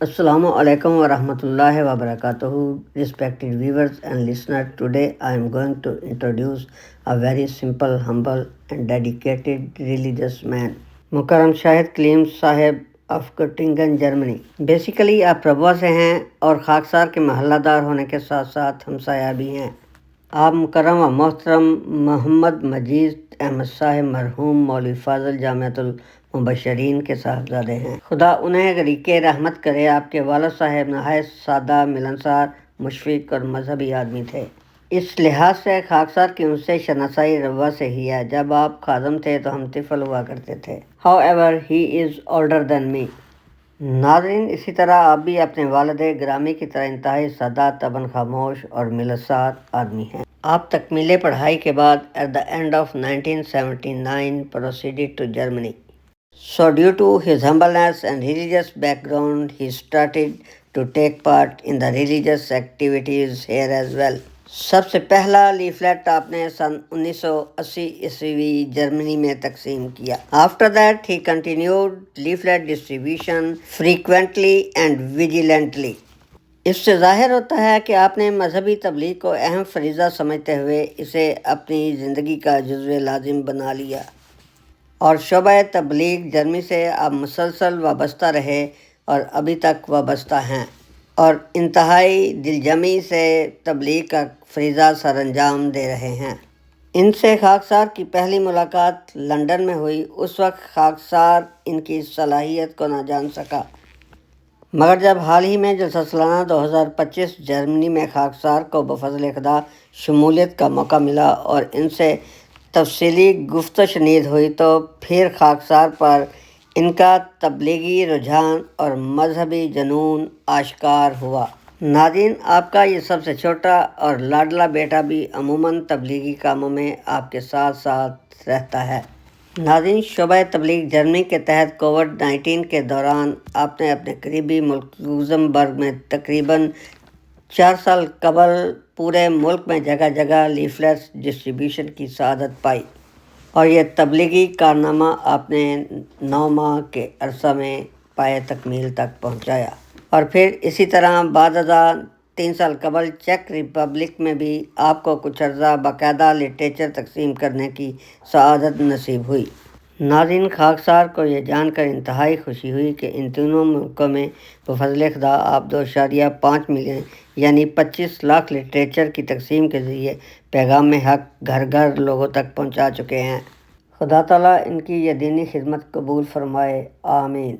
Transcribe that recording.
Assalamu alaikum wa rahmatullahi wa barakatuhu. Respected viewers and listeners, today I am going to introduce a very simple, humble and dedicated religious man, Mukarram Shahid Kaleem Sahib of Göttingen, Germany. Basically आप प्रभुआ से हैं और खाकसार के महल्लादार होने के साथ साथ हमसाया भी हैं। आप मुकर्रम व मोहतरम मोहम्मद मजीद अहमद साहिब मरहूम मौलवी फाजल जामियातुल मुबशरीन के साहबजादे हैं। खुदा उन्हें गरीके रहमत करे। आपके वालिद साहब नहायत सादा, मिलनसार, मुशफिक और मजहबी आदमी थे। इस लिहाज से खाकसार की उनसे शनासाई रवा से ही है। जब आप खादम थे तो हम तिफल हुआ करते थे। However he is older than me. नाज़रीन, इसी तरह आप भी अपने वालिद ग्रामी की तरह इंतहाई सादा, तबन खामोश और मिलनसार आदमी हैं। आप तकमीले पढ़ाई के बाद at the end of 1979 proceeded to Germany. So due to his humbleness and religious background, he started to take part in the religious activities here as well. सबसे पहला लीफलेट आपने सन 1980 ईस्वी जर्मनी में तकसीम किया। After that he continued leaflet distribution frequently and vigilantly. इससे ज़ाहिर होता है कि आपने मजहबी तबलीग को अहम फरीज़ा समझते हुए इसे अपनी ज़िंदगी का जुज़्व लाजिम बना लिया और शोबा तबलीग जर्मनी से आप मुसलसल वाबस्ता रहे और अभी तक वाबस्ता हैं और इंतहाई दिलजमी से तबलीग का फरीज़ा सर अंजाम दे रहे हैं। इनसे खाकसार की पहली मुलाकात लंदन में हुई। उस वक्त खाकसार इनकी सलाहियत को ना जान सका, मगर जब हाल ही में जलसा सालाना 2025 जर्मनी में खाकसार को बफज़ल खुदा शमूलियत का मौका मिला और इनसे तफसीली गुफ्त शनीद हुई तो फिर खाकसार पर इनका तबलीगी रुझान और मजहबी जुनून आश्कार हुआ। नाज़रीन, आपका ये सबसे छोटा और लाडला बेटा भी अमूमन तबलीगी कामों में आपके साथ साथ रहता है। नाज़रीन, शोबा तबलीग जर्मनी के तहत कोविड-19 के दौरान आपने अपने करीबी मुल्क लुक्समबर्ग में तकरीबन 4 साल कबल पूरे मुल्क में जगह जगह लीफलेट्स डिस्ट्रीब्यूशन की सआदत पाई और ये तबलीगी कारनामा आपने 9 माह के अरसा में पाए तकमील तक पहुँचाया और फिर इसी तरह बाद 3 साल कबल चेक रिपब्लिक में भी आपको कुछ अर्जा बाकायदा लिटरेचर तकसीम करने की सआदत नसीब हुई। नाज़रीन, खाकसार को ये जानकर इंतहाई खुशी हुई कि इन तीनों मुल्कों में बफज़ल खुदा आप 2.5 मिलियन यानी 25 लाख लिटरेचर की तकसीम के ज़रिए पैगाम हक़ घर घर लोगों तक पहुँचा चुके हैं। खुदा ताला इनकी ये दीनी खिदमत कबूल फरमाए, आमीन।